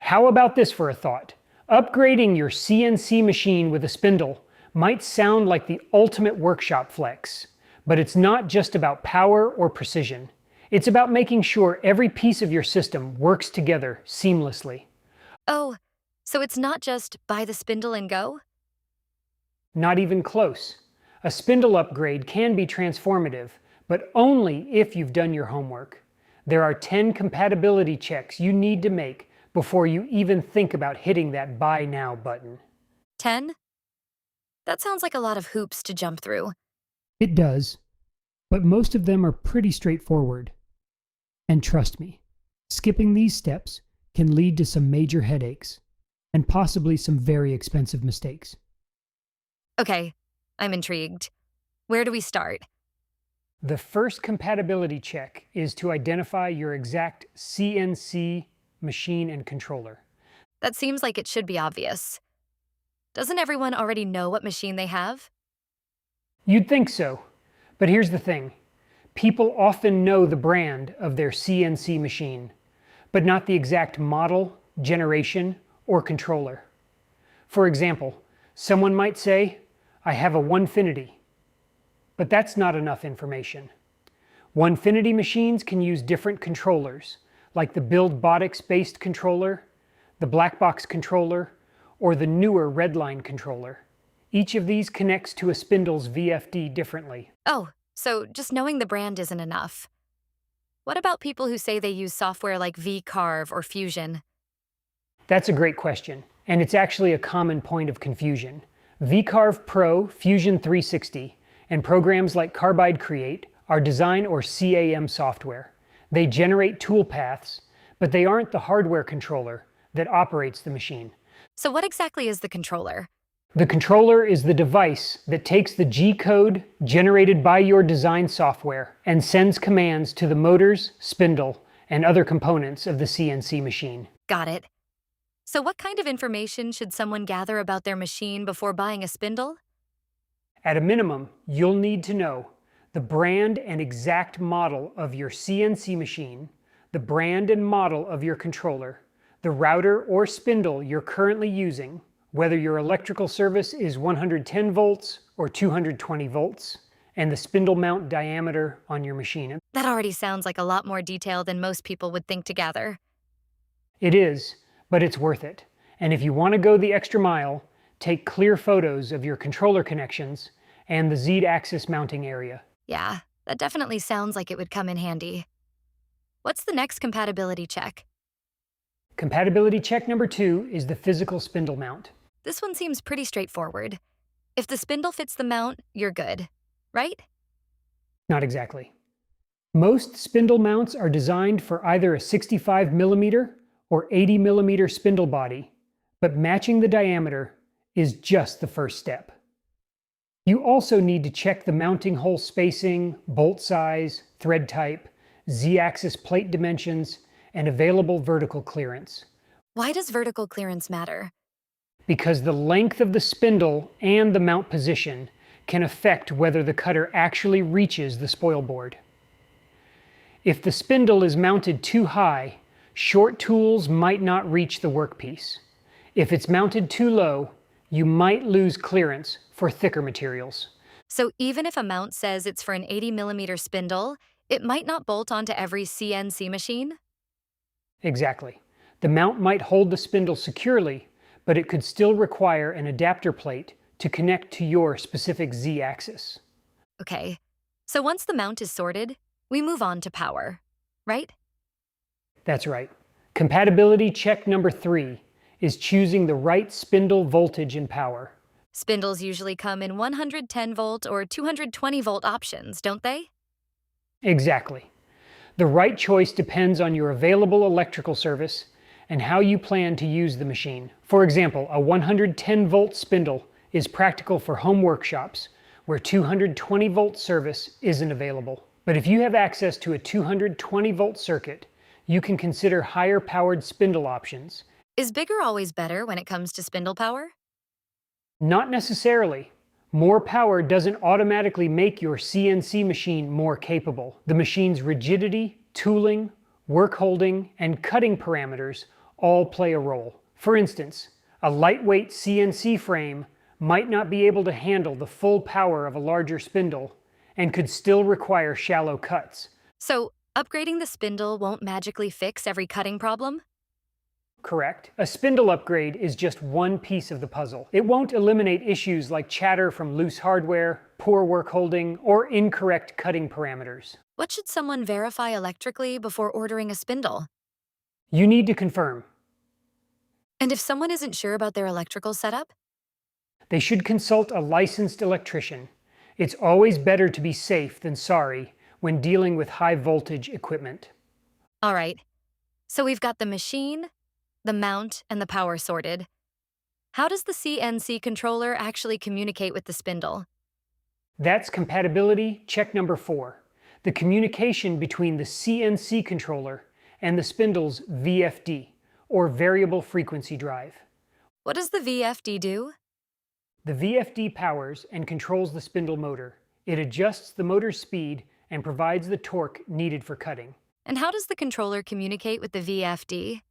How about this for a thought? Upgrading your CNC machine with a spindle might sound like the ultimate workshop flex, but it's not just about power or precision. It's about making sure every piece of your system works together seamlessly. Oh, so it's not just buy the spindle and go? Not even close. A spindle upgrade can be transformative, but only if you've done your homework. There are 10 compatibility checks you need to make before you even think about hitting that Buy Now button. 10? That sounds like a lot of hoops to jump through. It does, but most of them are pretty straightforward. And trust me, skipping these steps can lead to some major headaches, and possibly some very expensive mistakes. Okay, I'm intrigued. Where do we start? The first compatibility check is to identify your exact CNC machine and controller. That seems like it should be obvious. Doesn't everyone already know what machine they have? You'd think so, but here's the thing. People often know the brand of their CNC machine, but not the exact model, generation, or controller. For example, someone might say, I have a Onefinity, but that's not enough information. Onefinity machines can use different controllers, like the BuildBotix-based controller, the Blackbox controller, or the newer Redline controller. Each of these connects to a spindle's VFD differently. Oh, so just knowing the brand isn't enough. What about people who say they use software like V-Carve or Fusion? That's a great question, and it's actually a common point of confusion. V-Carve Pro, Fusion 360, and programs like Carbide Create are design or CAM software. They generate toolpaths, but they aren't the hardware controller that operates the machine. So what exactly is the controller? The controller is the device that takes the G-code generated by your design software and sends commands to the motors, spindle, and other components of the CNC machine. Got it. So what kind of information should someone gather about their machine before buying a spindle? At a minimum, you'll need to know the brand and exact model of your CNC machine, the brand and model of your controller, the router or spindle you're currently using, whether your electrical service is 110 volts or 220 volts, and the spindle mount diameter on your machine. That already sounds like a lot more detail than most people would think to gather. It is, but it's worth it. And if you want to go the extra mile, take clear photos of your controller connections and the Z-axis mounting area. Yeah, that definitely sounds like it would come in handy. What's the next compatibility check? Compatibility check number 2 is the physical spindle mount. This one seems pretty straightforward. If the spindle fits the mount, you're good, right? Not exactly. Most spindle mounts are designed for either a 65mm or 80mm spindle body, but matching the diameter is just the first step. You also need to check the mounting hole spacing, bolt size, thread type, Z-axis plate dimensions, and available vertical clearance. Why does vertical clearance matter? Because the length of the spindle and the mount position can affect whether the cutter actually reaches the spoil board. If the spindle is mounted too high, short tools might not reach the workpiece. If it's mounted too low, you might lose clearance for thicker materials. So even if a mount says it's for an 80mm spindle, it might not bolt onto every CNC machine? Exactly. The mount might hold the spindle securely, but it could still require an adapter plate to connect to your specific Z-axis. Okay, so once the mount is sorted, we move on to power, right? That's right. Compatibility check number 3 is choosing the right spindle voltage and power. Spindles usually come in 110 volt or 220 volt options, don't they? Exactly. The right choice depends on your available electrical service and how you plan to use the machine. For example, a 110 volt spindle is practical for home workshops where 220 volt service isn't available. But if you have access to a 220 volt circuit, you can consider higher powered spindle options. Is bigger always better when it comes to spindle power? Not necessarily. More power doesn't automatically make your CNC machine more capable. The machine's rigidity, tooling, work holding, and cutting parameters all play a role. For instance, a lightweight CNC frame might not be able to handle the full power of a larger spindle and could still require shallow cuts. So, upgrading the spindle won't magically fix every cutting problem? Correct. A spindle upgrade is just one piece of the puzzle. It won't eliminate issues like chatter from loose hardware, poor work holding, or incorrect cutting parameters. What should someone verify electrically before ordering a spindle? You need to confirm. And if someone isn't sure about their electrical setup? They should consult a licensed electrician. It's always better to be safe than sorry when dealing with high voltage equipment. All right, so we've got the machine, the mount, and the power sorted. How does the CNC controller actually communicate with the spindle? That's compatibility check number 4. The communication between the CNC controller and the spindle's VFD, or variable frequency drive. What does the VFD do? The VFD powers and controls the spindle motor. It adjusts the motor's speed and provides the torque needed for cutting. And how does the controller communicate with the VFD?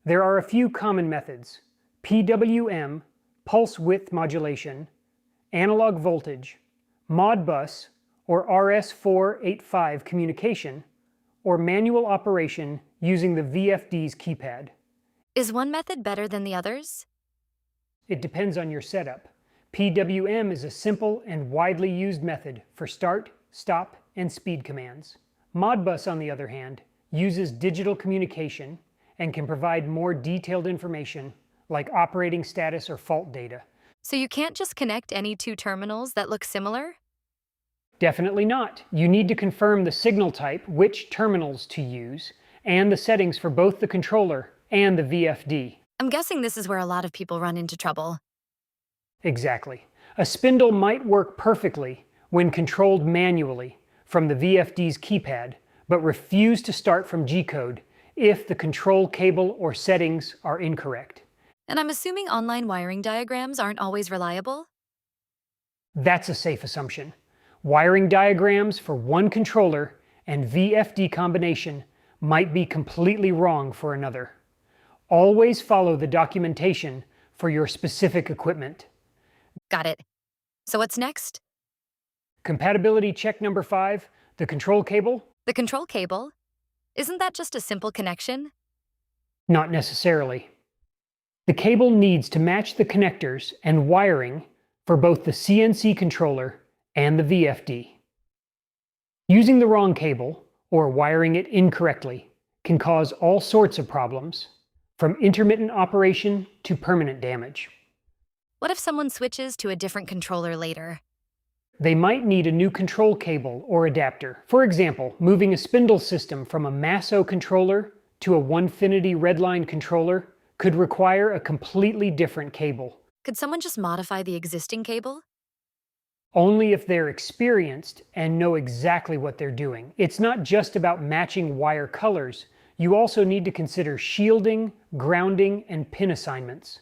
There are a few common methods: PWM, pulse width modulation, analog voltage, Modbus or RS485 communication, or manual operation using the VFD's keypad. Is one method better than the others? It depends on your setup. PWM is a simple and widely used method for start, stop, and speed commands. Modbus, on the other hand, uses digital communication and can provide more detailed information like operating status or fault data. So you can't just connect any two terminals that look similar? Definitely not. You need to confirm the signal type, which terminals to use, and the settings for both the controller and the VFD. I'm guessing this is where a lot of people run into trouble. Exactly. A spindle might work perfectly when controlled manually from the VFD's keypad, but refuse to start from G-code if the control cable or settings are incorrect. And I'm assuming online wiring diagrams aren't always reliable? That's a safe assumption. Wiring diagrams for one controller and VFD combination might be completely wrong for another. Always follow the documentation for your specific equipment. Got it. So what's next? Compatibility check number 5, the control cable? The control cable? Isn't that just a simple connection? Not necessarily. The cable needs to match the connectors and wiring for both the CNC controller and the VFD. Using the wrong cable, or wiring it incorrectly, can cause all sorts of problems, from intermittent operation to permanent damage. What if someone switches to a different controller later? They might need a new control cable or adapter. For example, moving a spindle system from a Masso controller to a Onefinity Redline controller could require a completely different cable. Could someone just modify the existing cable? Only if they're experienced and know exactly what they're doing. It's not just about matching wire colors. You also need to consider shielding, grounding, and pin assignments.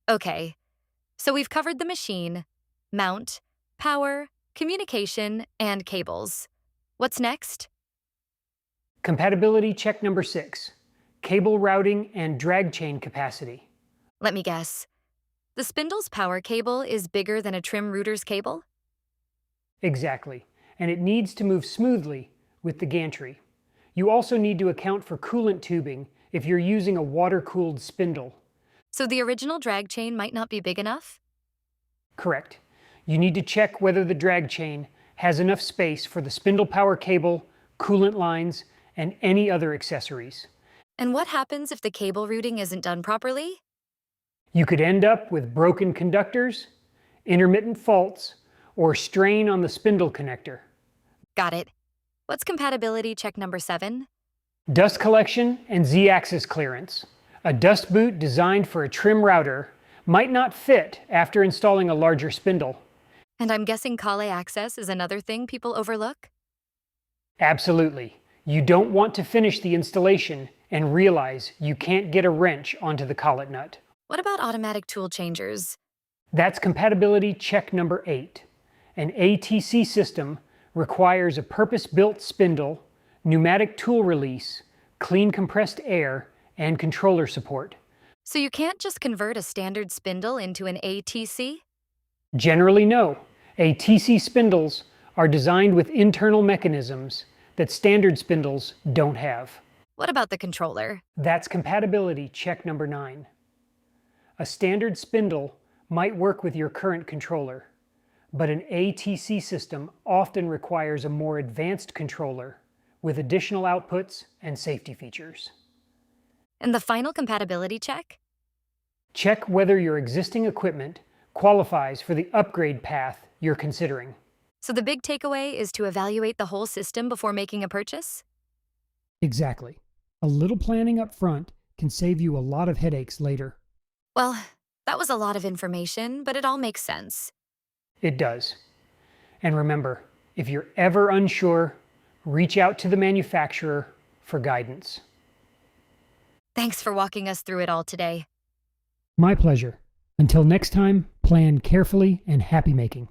Okay, so we've covered the machine, mount, power, communication, and cables. What's next? Compatibility check number 6, cable routing and drag chain capacity. Let me guess. The spindle's power cable is bigger than a trim router's cable? Exactly, and it needs to move smoothly with the gantry. You also need to account for coolant tubing if you're using a water-cooled spindle. So the original drag chain might not be big enough? Correct. You need to check whether the drag chain has enough space for the spindle power cable, coolant lines, and any other accessories. And what happens if the cable routing isn't done properly? You could end up with broken conductors, intermittent faults, or strain on the spindle connector. Got it. What's compatibility check number 7? Dust collection and Z-axis clearance. A dust boot designed for a trim router might not fit after installing a larger spindle. And I'm guessing Kale access is another thing people overlook? Absolutely. You don't want to finish the installation and realize you can't get a wrench onto the collet nut. What about automatic tool changers? That's compatibility check number 8. An ATC system requires a purpose-built spindle, pneumatic tool release, clean compressed air, and controller support. So you can't just convert a standard spindle into an ATC? Generally, no. ATC spindles are designed with internal mechanisms that standard spindles don't have. What about the controller? That's compatibility check number 9. A standard spindle might work with your current controller, but an ATC system often requires a more advanced controller with additional outputs and safety features. And the final compatibility check? Check whether your existing equipment qualifies for the upgrade path you're considering. So the big takeaway is to evaluate the whole system before making a purchase? Exactly. A little planning up front can save you a lot of headaches later. Well, that was a lot of information, but it all makes sense. It does. And remember, if you're ever unsure, reach out to the manufacturer for guidance. Thanks for walking us through it all today. My pleasure. Until next time, plan carefully and happy making.